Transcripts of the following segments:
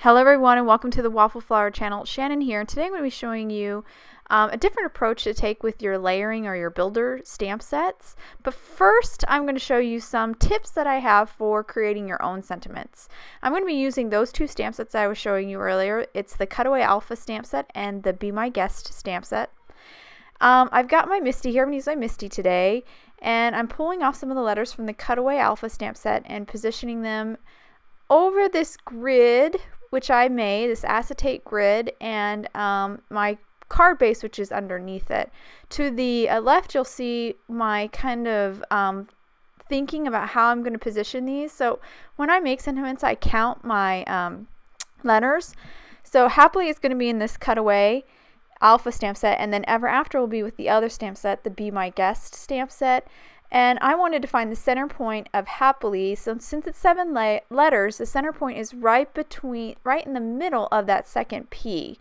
Hello everyone and welcome to the Waffle Flower channel. Shannon here, and today I'm going to be showing you a different approach to take with your layering or your builder stamp sets. But first I'm going to show you some tips that I have for creating your own sentiments. I'm going to be using those two stamp sets I was showing you earlier. It's the Cutaway Alpha stamp set and the Be My Guest stamp set. I've got my Misty here. I'm going to use my Misty today, and I'm pulling off some of the letters from the Cutaway Alpha stamp set and positioning them over this grid which I made, this acetate grid, and my card base, which is underneath it. To the left, you'll see my kind of thinking about how I'm going to position these. So when I make sentiments, I count my letters. So Happily is going to be in this Cutaway Alpha stamp set, and then Ever After will be with the other stamp set, the Be My Guest stamp set. And I wanted to find the center point of Happily. So since it's 7 letters, the center point is right in the middle of that second P.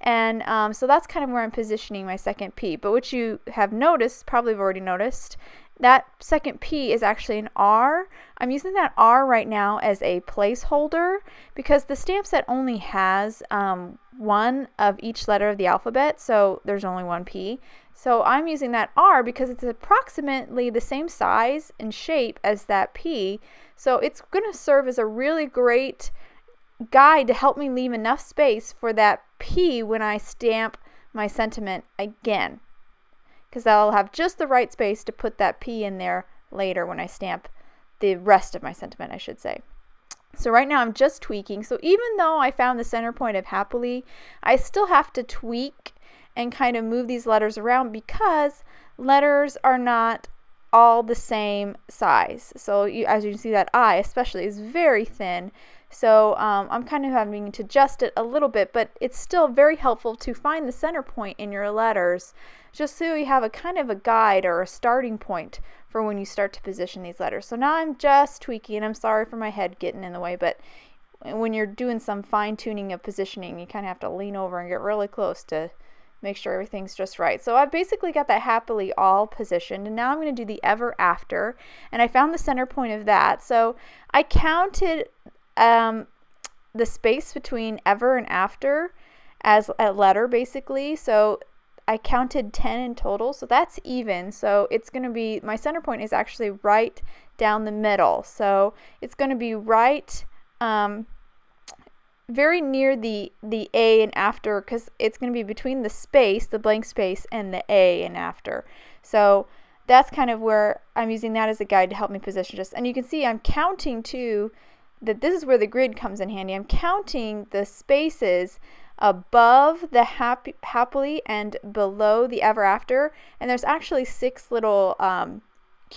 And so that's kind of where I'm positioning my second P. But what you have noticed, probably have already noticed, that second P is actually an R. I'm using that R right now as a placeholder because the stamp set only has one of each letter of the alphabet, so there's only one P. So I'm using that R because it's approximately the same size and shape as that P. So it's going to serve as a really great guide to help me leave enough space for that P when I stamp my sentiment again, because I'll have just the right space to put that P in there later when I stamp the rest of my sentiment, I should say. So right now I'm just tweaking. So even though I found the center point of Happily, I still have to tweak and kind of move these letters around because letters are not all the same size. So as you can see, that I especially is very thin. So I'm kind of having to adjust it a little bit, but it's still very helpful to find the center point in your letters just so you have a kind of a guide or a starting point for when you start to position these letters. So now I'm just tweaking. I'm sorry for my head getting in the way, but when you're doing some fine-tuning of positioning, you kind of have to lean over and get really close to make sure everything's just right. So I've basically got that Happily all positioned, and now I'm going to do the Ever After, and I found the center point of that. So I counted the space between Ever and After as a letter basically. So I counted 10 in total, so that's even. So it's going to be, my center point is actually right down the middle. So it's going to be right very near the A and After, because it's going to be between the space, the blank space, and the A and After. So that's kind of where I'm using that as a guide to help me position this. And you can see I'm counting too, that this is where the grid comes in handy. I'm counting the spaces above the Happily and below the Ever After, and there's actually 6 little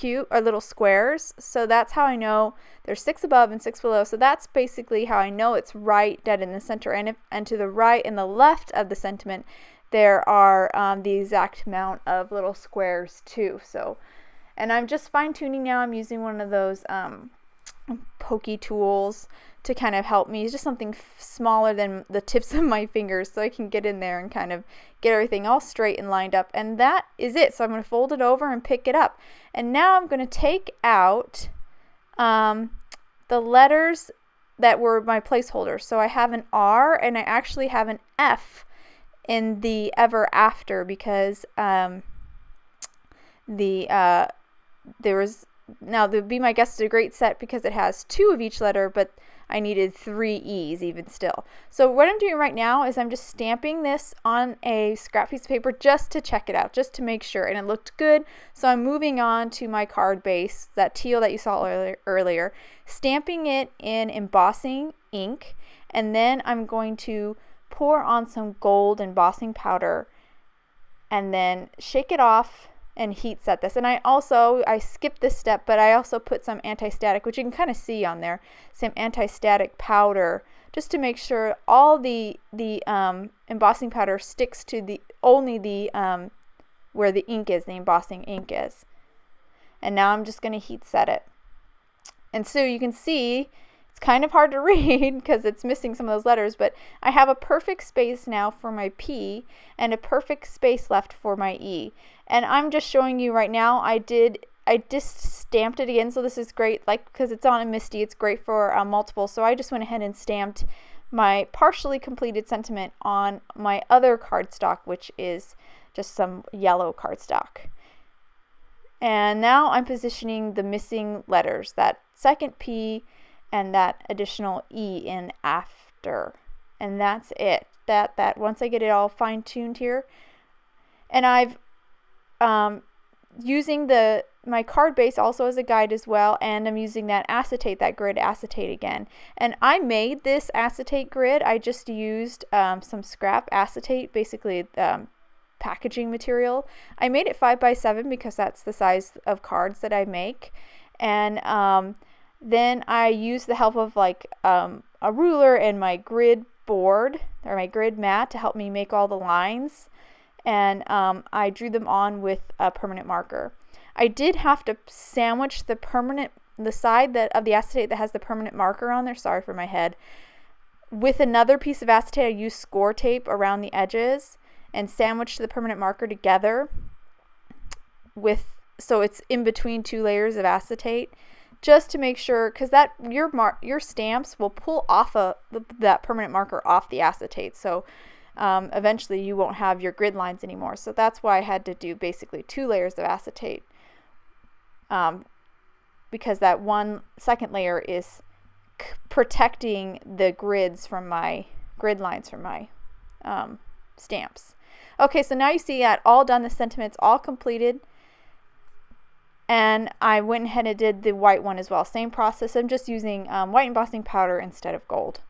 little squares. So that's how I know there's 6 above and 6 below. So that's basically how I know it's right dead in the center. And to the right and the left of the sentiment, there are the exact amount of little squares too. So, and I'm just fine tuning now. I'm using one of those pokey tools to kind of help me. It's just something smaller than the tips of my fingers, so I can get in there and kind of get everything all straight and lined up. And that is it. So I'm going to fold it over and pick it up. And now I'm going to take out the letters that were my placeholders. So I have an R and I actually have an F in the Ever After because now the Be My Guest is a great set because it has 2 of each letter, but I needed 3 E's even still. So what I'm doing right now is I'm just stamping this on a scrap piece of paper just to check it out, just to make sure, and it looked good. So I'm moving on to my card base, that teal that you saw earlier, stamping it in embossing ink, and then I'm going to pour on some gold embossing powder and then shake it off and heat set this. And I skipped this step, but I also put some anti-static, which you can kind of see on there, some anti-static powder, just to make sure all the embossing powder sticks to only where the ink is, the embossing ink is. And now I'm just going to heat set it. And so you can see it's kind of hard to read because it's missing some of those letters, but I have a perfect space now for my P and a perfect space left for my E. And I'm just showing you right now, I just stamped it again, so this is great, like, because it's on a Misty, it's great for multiple, so I just went ahead and stamped my partially completed sentiment on my other cardstock, which is just some yellow cardstock. And now I'm positioning the missing letters, that second P and that additional E in after. And that's it. That once I get it all fine-tuned here, and I've using my card base also as a guide as well, and I'm using that acetate, that grid acetate again. And I made this acetate grid. I just used some scrap acetate, basically packaging material. I made it 5x7 because that's the size of cards that I make. And then I used the help of like a ruler and my grid board or my grid mat to help me make all the lines. And I drew them on with a permanent marker. I did have to sandwich the side of the acetate that has the permanent marker on there, sorry for my head, with another piece of acetate. I used score tape around the edges and sandwiched the permanent marker together so it's in between two layers of acetate, just to make sure, because that your stamps will pull off that permanent marker off the acetate. So eventually you won't have your grid lines anymore. So that's why I had to do basically 2 layers of acetate, because that second layer is protecting the grids from my grid lines from my stamps. Okay, so now you see that all done, the sentiment's all completed. And I went ahead and did the white one as well. Same process. I'm just using white embossing powder instead of gold.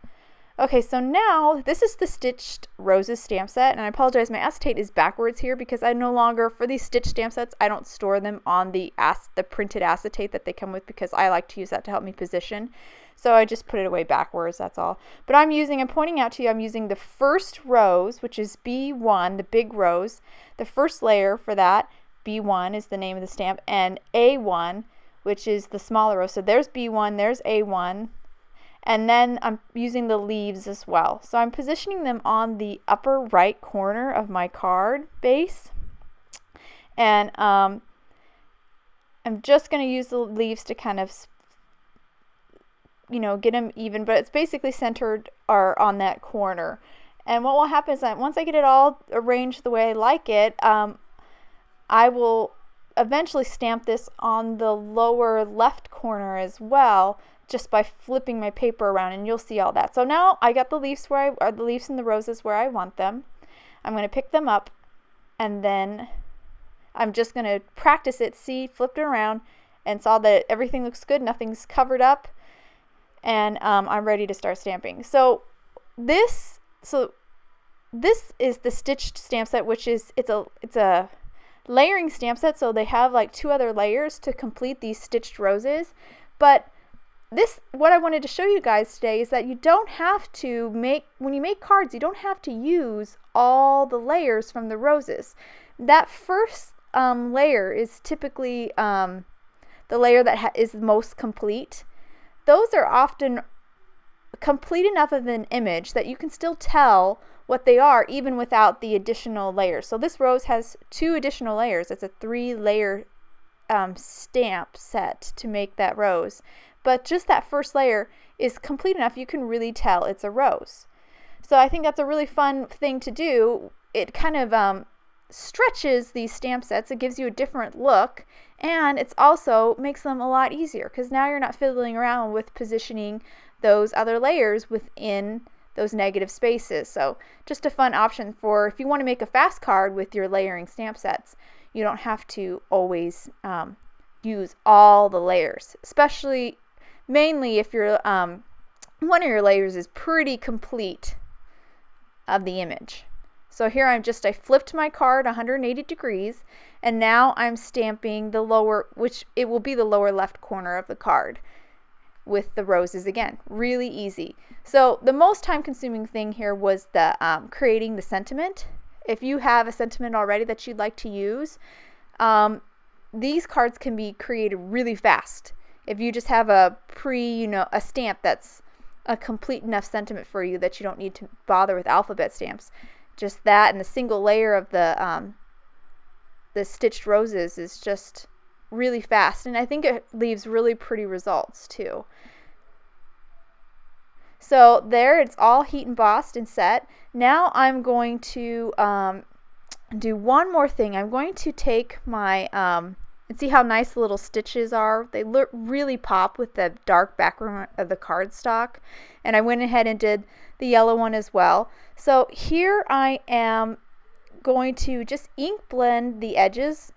Okay, so now this is the Stitched Roses stamp set, and I apologize, my acetate is backwards here because I no longer, for these stitched stamp sets, I don't store them on the printed acetate that they come with because I like to use that to help me position. So I just put it away backwards, that's all. But I'm pointing out to you, I'm using the first rose, which is B1, the big rose. The first layer for that, B1 is the name of the stamp, and A1, which is the smaller rose. So there's B1, there's A1. And then I'm using the leaves as well. So I'm positioning them on the upper right corner of my card base. And I'm just going to use the leaves to kind of, get them even. But it's basically centered or on that corner. And what will happen is that once I get it all arranged the way I like it, I will eventually stamp this on the lower left corner as well, just by flipping my paper around, and you'll see all that. So now I got the leaves the leaves and the roses where I want them. I'm going to pick them up, and then I'm just going to practice it, flipped it around, and saw that everything looks good, nothing's covered up, and I'm ready to start stamping. So this is the stitched stamp set, which is it's a layering stamp set, so they have like 2 other layers to complete these stitched roses. But what I wanted to show you guys today is that you don't have to when you make cards, you don't have to use all the layers from the roses. That first layer is typically the layer that is most complete. Those are often complete enough of an image that you can still tell what they are even without the additional layers. So this rose has 2 additional layers. It's a 3-layer stamp set to make that rose. But just that first layer is complete enough you can really tell it's a rose. So I think that's a really fun thing to do. It kind of stretches these stamp sets. It gives you a different look, and it's also makes them a lot easier because now you're not fiddling around with positioning those other layers within those negative spaces. So just a fun option for if you want to make a fast card with your layering stamp sets. You don't have to always use all the layers, mainly if one of your layers is pretty complete of the image. So here I flipped my card 180 degrees, and now I'm stamping the lower, which it will be the lower left corner of the card with the roses again. Really easy. So the most time consuming thing here was the creating the sentiment. If you have a sentiment already that you'd like to use, these cards can be created really fast. If you just have a stamp that's a complete enough sentiment for you that you don't need to bother with alphabet stamps, just that and the single layer of the stitched roses is just really fast, and I think it leaves really pretty results too. So there, it's all heat embossed and set. Now I'm going to do one more thing. I'm going to take my, and see how nice the little stitches are? They look really pop with the dark background of the cardstock. And I went ahead and did the yellow one as well. So here I am going to just ink blend the edges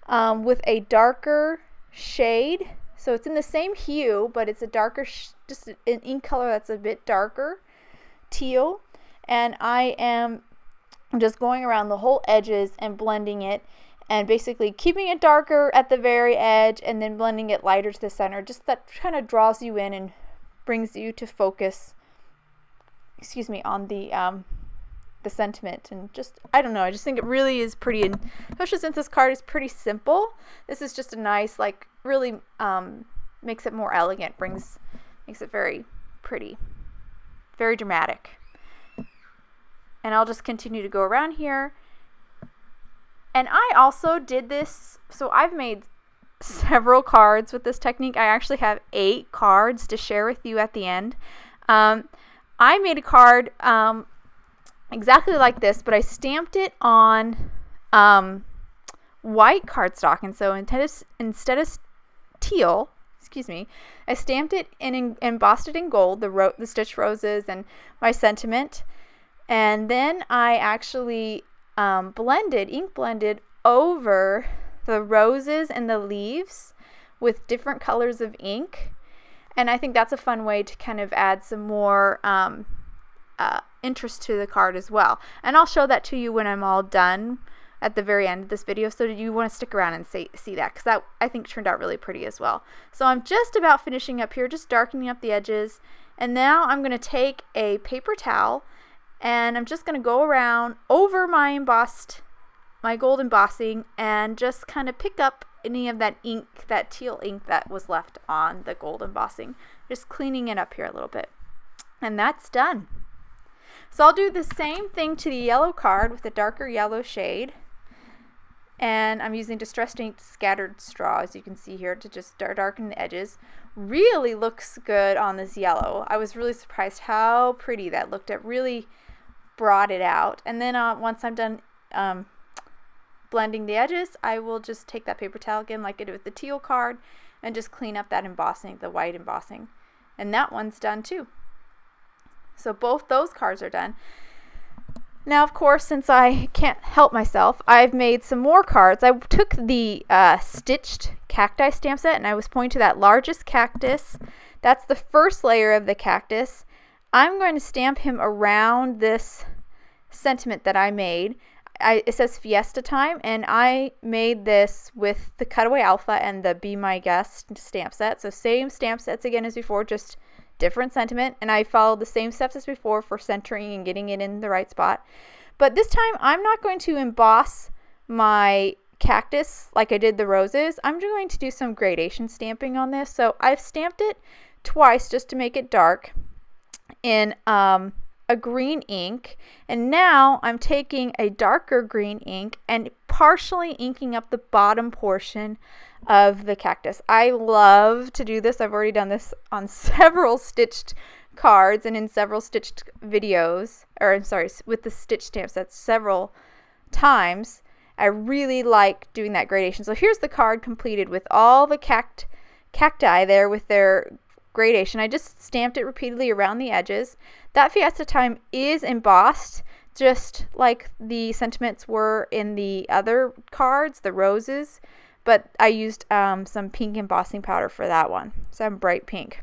with a darker shade. So it's in the same hue, but it's a darker, just an ink color that's a bit darker, teal. And I am just going around the whole edges and blending it, and basically keeping it darker at the very edge and then blending it lighter to the center. Just that kind of draws you in and brings you to focus, excuse me, on the sentiment. And just, I don't know, I just think it really is pretty, and especially since this card is pretty simple, this is just a nice, like, really makes it more elegant, makes it very pretty, very dramatic. And I'll just continue to go around here. And I also did this, so I've made several cards with this technique. I actually have 8 cards to share with you at the end. I made a card exactly like this, but I stamped it on white cardstock. And so instead of teal, excuse me, I stamped it and embossed it in gold, the stitched roses and my sentiment. And then I actually ink blended over the roses and the leaves with different colors of ink. And I think that's a fun way to kind of add some more interest to the card as well. And I'll show that to you when I'm all done at the very end of this video, so you want to stick around and see that, because that I think turned out really pretty as well. So I'm just about finishing up here, just darkening up the edges. And now I'm going to take a paper towel and I'm just going to go around over my gold embossing, and just kind of pick up any of that ink, that teal ink that was left on the gold embossing. Just cleaning it up here a little bit. And that's done. So I'll do the same thing to the yellow card with a darker yellow shade. And I'm using Distress Ink Scattered Straw, as you can see here, to just darken the edges. Really looks good on this yellow. I was really surprised how pretty that looked. It really brought it out. And then once I'm done blending the edges, I will just take that paper towel again, like I did with the teal card, and just clean up that embossing, the white embossing. And that one's done too. So both those cards are done. Now, of course, since I can't help myself, I've made some more cards. I took the stitched cacti stamp set, and I was pointing to that largest cactus. That's the first layer of the cactus. I'm going to stamp him around this sentiment that I made. It says Fiesta Time, and I made this with the Cutaway Alpha and the Be My Guest stamp set. So same stamp sets again as before, just different sentiment, and I followed the same steps as before for centering and getting it in the right spot. But this time I'm not going to emboss my cactus like I did the roses. I'm going to do some gradation stamping on this. So I've stamped it twice just to make it dark in a green ink, and now I'm taking a darker green ink and partially inking up the bottom portion of the cactus. I love to do this. I've already done this on several stitched cards and in several stitched videos, or I'm sorry, with the stitched stamp sets several times. I really like doing that gradation. So here's the card completed with all the cacti there with their gradation. I just stamped it repeatedly around the edges. That Fiesta Time is embossed just like the sentiments were in the other cards, the roses, but I used some pink embossing powder for that one, some bright pink.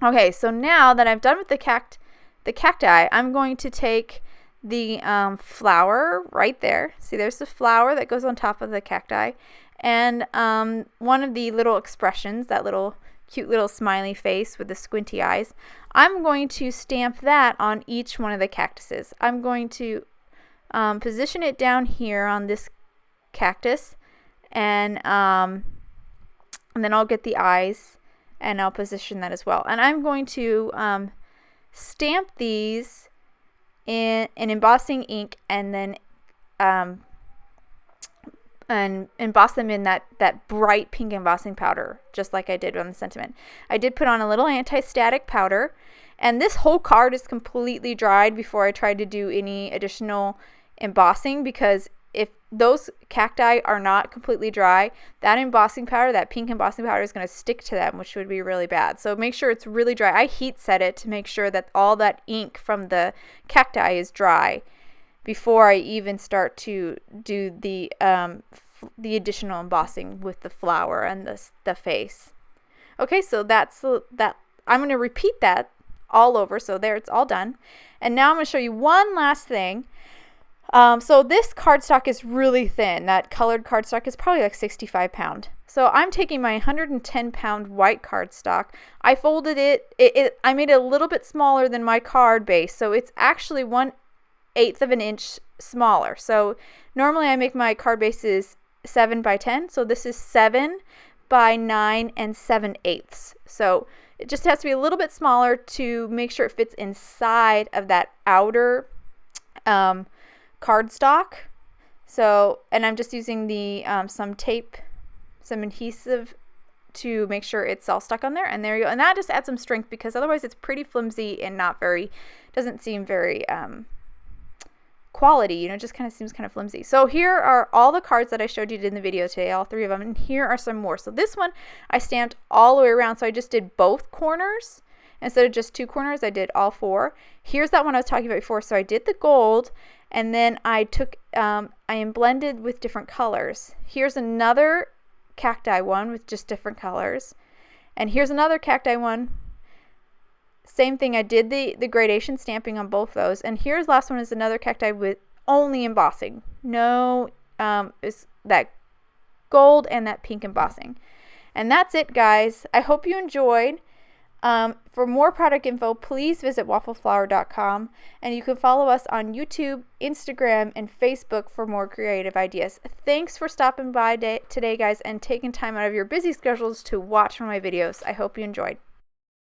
Okay, so now that I've done with the cacti, I'm going to take the flower right there. See, there's the flower that goes on top of the cacti, and one of the little expressions, that little cute little smiley face with the squinty eyes. I'm going to stamp that on each one of the cactuses. I'm going to position it down here on this cactus, and then I'll get the eyes and I'll position that as well. And I'm going to stamp these in embossing ink, and then and emboss them in that bright pink embossing powder, just like I did on the sentiment. I did put on a little anti-static powder, And this whole card is completely dried before I tried to do any additional embossing, because if those cacti are not completely dry, that embossing powder, that pink embossing powder, is going to stick to them, which would be really bad. So make sure it's really dry. I heat set it to make sure that all that ink from the cacti is dry before I even start to do the additional embossing with the flower and the face. Okay, so that's that. I'm going to repeat that all over. So there, it's all done. And now I'm going to show you one last thing. So this cardstock is really thin. That colored cardstock is probably like 65 pound. So I'm taking my 110 pound white cardstock. I folded it. I made it a little bit smaller than my card base. So it's actually 1/8 of an inch smaller. So normally I make my card bases 7 by 10. So this is 7 by 9 and 7/8. So it just has to be a little bit smaller to make sure it fits inside of that outer cardstock. So, and I'm just using the some tape, some adhesive to make sure it's all stuck on there. And there you go. And that just adds some strength, because otherwise it's pretty flimsy and not very, doesn't seem very quality, you know, just kind of seems kind of flimsy. So here are all the cards that I showed you in the video today, all 3 of them, and here are some more. So this one I stamped all the way around, so I just did both corners. Instead of just 2 corners, I did all 4. Here's that one I was talking about before. So I did the gold, and then I took, I am blended with different colors. Here's another cacti one with just different colors. And here's another cacti one. Same thing, I did the gradation stamping on both those. And here's the last one is another cacti with only embossing. No, is that gold and that pink embossing. And that's it, guys. I hope you enjoyed. For more product info, please visit waffleflower.com, and you can follow us on YouTube, Instagram, and Facebook for more creative ideas. Thanks for stopping by today, guys, and taking time out of your busy schedules to watch one of my videos. I hope you enjoyed.